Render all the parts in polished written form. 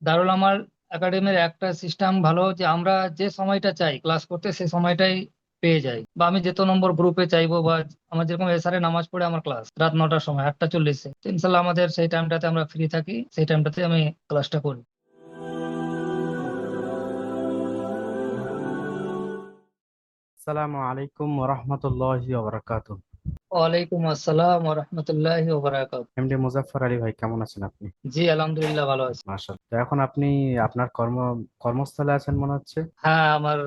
দারুল আমাল একাডেমির একটা সিস্টেম ভালো যে আমরা যে সময়টা চাই ক্লাস করতে সেই সময়টাই পেয়ে যাই, বা আমি যত নম্বর গ্রুপে চাইবো, বা আমার যেরকম এসআরে নামাজ পড়ে আমার ক্লাস রাত 9টার সময় 8টা 40-এ, তো ইনশাল্লাহ আমাদের সেই টাইমটাতে আমরা ফ্রি থাকি, সেই টাইমটাতে আমি ক্লাসটা করি। আসসালামু আলাইকুম ওরহমতুল্লাহি ওবরাকাতুহ। ওয়ালাইকুম আসসালাম ওয়া রাহমাতুল্লাহি ওয়া বারাকাতুহু। এমডি মুজাফফর আলী ভাই, কেমন আছেন আপনি? জি আলহামদুলিল্লাহ ভালো আছি। মাশাআল্লাহ। তো এখন আপনি আপনার কর্মস্থলে আছেন মনে হচ্ছে। হ্যাঁ, আমার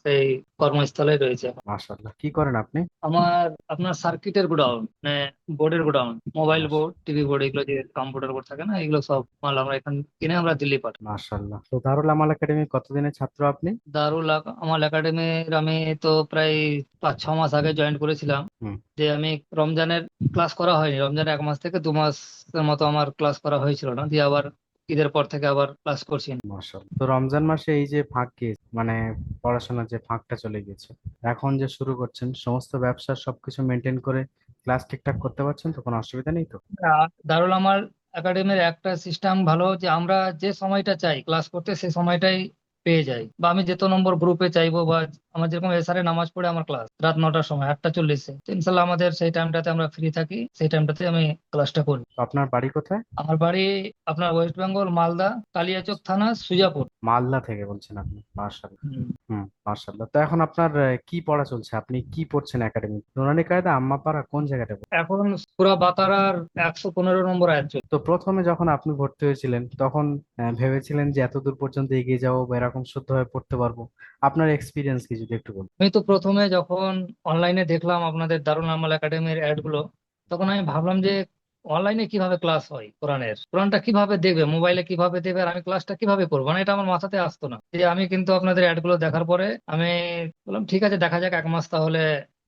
সেই কর্মস্থলে রয়েছে এখন। মাশাআল্লাহ, কি করেন আপনি? আমার আপনার সার্কিটের গোডাউন, মানে বোর্ডের গোডাউন, মোবাইল মাশ বোর্ড, টিভি বোর্ড, এগুলো যে কম্পিউটার বোর্ড থাকে না, এগুলো সব মাল আমরা এখান কিনে আমরা দিল্লি পাঠাই। মাশাআল্লাহ। তো দারুল আমাল একাডেমি কতদিনের ছাত্র আপনি? আমার একাডেমির আমি তো প্রায় 5-6 মাস আগে জয়েন করেছিলাম। হুম। যে আমি রমজানের ক্লাস করা হয়নি, রমজানের 1 মাস থেকে 2 মাসের মতো আমার ক্লাস করা হয়েছিল না, দিয়ে আবার ঈদের পর থেকে আবার ক্লাস করছি। মাশাআল্লাহ। তো রমজান মাসে এই যে ফাঁক গিয়ে মানে পড়াশোনার যে ফাঁকটা চলে গেছে, এখন যে শুরু করছেন সমস্ত ব্যবসা সবকিছু মেনটেন করে ক্লাস ঠিকঠাক করতে পারছেন তো? কোনো অসুবিধা নেই তো? দারুল আমাল একাডেমির একটা সিস্টেম ভালো যে আমরা যে সময়টা চাই ক্লাস করতে সেই সময়টাই পেয়ে যাই, বা আমি যত নম্বর গ্রুপে চাইবো, বা আমার যেরকম এসআরে নামাজ পড়ে আমার ক্লাস রাত 9টার সময় 8টা 40-এ, তো ইনশাল্লাহ আমাদের সেই টাইমটাতে আমরা ফ্রি থাকি, সেই টাইমটাতে আমি ক্লাসটা করি। তো আপনার বাড়ি কোথায়? আমার বাড়ি আপনার ওয়েস্ট বেঙ্গল, মালদা, কালিয়াচক থানা, সুজাপুর। মালদা থেকে বলছেন আপনি? মাশাআল্লাহ। হুম। হুম। মাশাআল্লাহ। তো এখন আপনার কি পড়া চলছে? আপনি কি পড়ছেন একাডেমি? নুরানি কায়দা, আম্মাপাড়া, কোন জায়গাটা? এখন সূরা বাকারার 115 নম্বর আয়াত চলছে। তো প্রথমে যখন আপনি ভর্তি হয়েছিলেন তখন ভেবেছিলেন যে এত দূর পর্যন্ত এগিয়ে যাবো বা এরকম শুদ্ধভাবে পড়তে পারবো? আপনার এক্সপিরিয়েন্স কি যদি একটু বলুন। আমি তো প্রথমে যখন অনলাইনে দেখলাম আপনাদের দারুল আমাল একাডেমির অ্যাড গুলো, তখন আমি ভাবলাম যে অনলাইনে কিভাবে ক্লাস হয়, কোরআনটা কিভাবে দেখবে, মোবাইলে কিভাবে দেবে, আর আমি ক্লাসটা কিভাবে করবো, মানে এটা আমার মাথাতে আসতো না। যে আমি কিন্তু আপনাদের অ্যাড গুলো দেখার পরে আমি বললাম ঠিক আছে, দেখা যাক 1 মাস তাহলে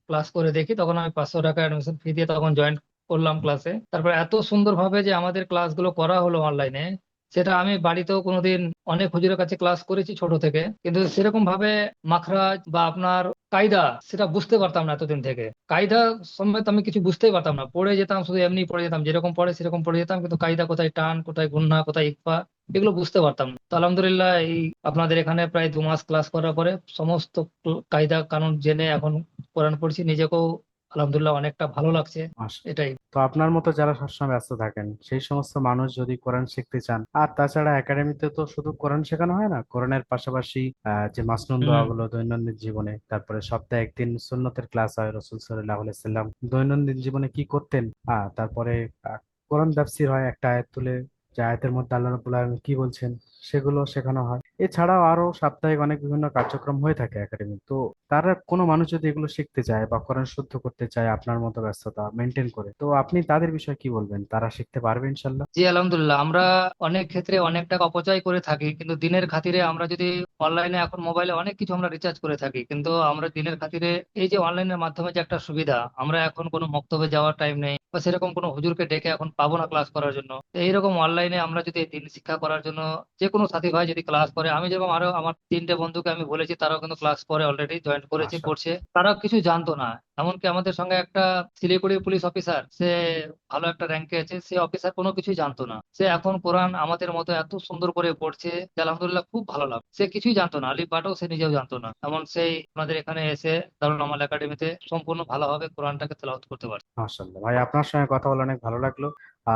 ক্লাস করে দেখি। তখন আমি 500 টাকা অ্যাডমিশন ফি দিয়ে তখন জয়েন করলাম ক্লাসে। তারপর এত সুন্দরভাবে যে আমাদের ক্লাসগুলো করা হলো অনলাইনে, সেটা আমি বাড়িতেও কোনোদিন, অনেক হুজুরের কাছে ক্লাস করেছি ছোট থেকে, কিন্তু সেরকম ভাবে মাখরাজ বা আপনার কায়দা সেটা বুঝতে পারতাম না এতদিন থেকে। কায়দা সমেত আমি কিছু বুঝতেই পারতাম না, পড়ে যেতাম, শুধু এমনি পড়ে যেতাম, যেরকম পড়ে সেরকম পড়ে যেতাম, কিন্তু কায়দা কোথায় টান, কোথায় গুণনা, কোথায় ইকফা, এগুলো বুঝতে পারতাম না। তো আলহামদুলিল্লাহ এই আপনাদের এখানে প্রায় 2 মাস ক্লাস করার পরে সমস্ত কায়দা কানুন জেনে এখন কোরআন পড়ছি, নিজেকেও আলহামদুলিল্লাহ অনেকটা ভালো লাগছে। আস- এটাই। তো আপনার মতো যারা সবসময় ব্যস্ত থাকেন সেই সমস্ত মানুষ যদি কোরআন শিখতে চান, আর তাছাড়া একাডেমিতে তো শুধু কোরআন শেখানো হয় না, কোরআনের পাশাপাশি যে মাসনুন হম। দোয়াগুলো দৈনন্দিন জীবনে, তারপরে সপ্তাহে একদিন সুন্নতের ক্লাস হয়, রসুল সাল্লাল্লাহু আলাইহি সাল্লাম দৈনন্দিন জীবনে কি করতেন, তারপরে আহ, কোরআন তাফসীর হয়, একটা আয়াত তুলে যে আয়াতের মধ্যে আল্লাহ রাব্বুল আলামিন কি বলছেন সেগুলো শেখানো হয়। এছাড়াও আরো সাপ্তাহিক অনেক বিভিন্ন কার্যক্রম হয়ে থাকে একাডেমি তো। তারা কোনো মানুষ যদি এগুলো শিখতে চায় বা কোরআন শুদ্ধ করতে চায় আপনার মতো ব্যস্ততা মেনটেন করে, তো আপনি তাদের বিষয়ে কি বলবেন? তারা শিখতে পারবে ইনশাল্লাহ? জি আলহামদুলিল্লাহ, আমরা অনেক ক্ষেত্রে অনেক টাকা অপচয় করে থাকি, কিন্তু দিনের খাতিরে আমরা যদি অনলাইনে, এখন মোবাইলে অনেক কিছু আমরা রিচার্জ করে থাকি, কিন্তু আমরা দিনের খাতিরে এই যে অনলাইনের মাধ্যমে যে একটা সুবিধা, আমরা এখন কোনো মক্তবে যাওয়ার টাইম নেই, বা সেরকম কোনো হুজুরকে ডেকে এখন পাবো না ক্লাস করার জন্য। তো এইরকম অনলাইনে আমরা যদি দিন শিক্ষা করার জন্য যে কোনো সাথী ভাই যদি ক্লাস করে, আমি যেরকম আরো আমার 3টে বন্ধুকে আমি বলেছি, তারাও কিন্তু ক্লাস করে অলরেডি জয়েন করেছে, মাশাআল্লাহ। করছে। তারাও কিছু জানতো না। এমনকি আমাদের সঙ্গে একটা শিলিগুড়ি পুলিশ অফিসার, সে ভালো একটা র্যাঙ্কে আছে, সে অফিসার কোনো কিছুই জানতো না, সে এখন কোরআন আমাদের মতো এত সুন্দর করে পড়ছে যে আলহামদুলিল্লাহ খুব ভালো লাগে। সে কিছুই জানতো না, আলিফ বাটাও সে নিজেও জানতো না, এমন সেই আমাদের এখানে এসে দারুল আমাল একাডেমিতে সম্পূর্ণ ভালোভাবে কোরআনটাকে তেলাওয়াত করতে পারে। মাশাআল্লাহ ভাই, আপনার সঙ্গে কথা বলে অনেক ভালো লাগলো।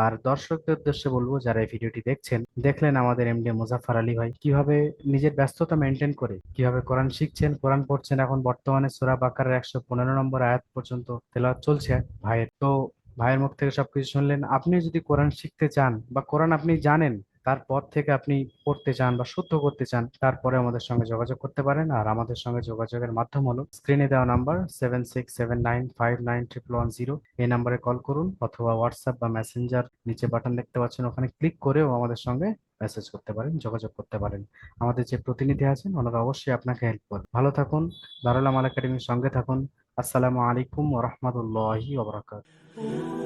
আর দর্শকদের উদ্দেশ্যে বলবো, যারা এই ভিডিওটি দেখছেন, দেখলেন আমাদের এমডি মুজাফফর আলী ভাই কিভাবে নিজের ব্যস্ততা মেনটেন করে কিভাবে কোরআন শিখছেন, কোরআন পড়ছেন। এখন বর্তমানে সূরা বাকারার 115 নম্বর আয়াত পর্যন্ত তেলাওয়াত চলছে ভাইয়ের। তো ভাইয়ের মুখ থেকে সবকিছু শুনলেন। আপনি যদি কোরআন শিখতে চান বা কোরআন আপনি জানেন, তারপর থেকে আপনি পড়তে চান বা শুদ্ধ করতে চান, তারপরে আমাদের সঙ্গে যোগাযোগ করতে পারেন। আর আমাদের সঙ্গে যোগাযোগের মাধ্যম হলো স্ক্রিনে দেওয়া নাম্বার 7679591110। এই নাম্বারে কল করুন, অথবা হোয়াটসঅ্যাপ বা মেসেঞ্জার নিচে বাটন দেখতে পাচ্ছেন, ওখানে ক্লিক করেও আমাদের সঙ্গে মেসেজ করতে পারেন, যোগাযোগ করতে পারেন। আমাদের যে প্রতিনিধি আছেন ওনারা অবশ্যই আপনাকে হেল্প করবেন। ভালো থাকুন, দারুল আমাল একাডেমির সঙ্গে থাকুন। আসসালামু আলাইকুম ওয়া রাহমাতুল্লাহি ওয়া বারাকাতুহু।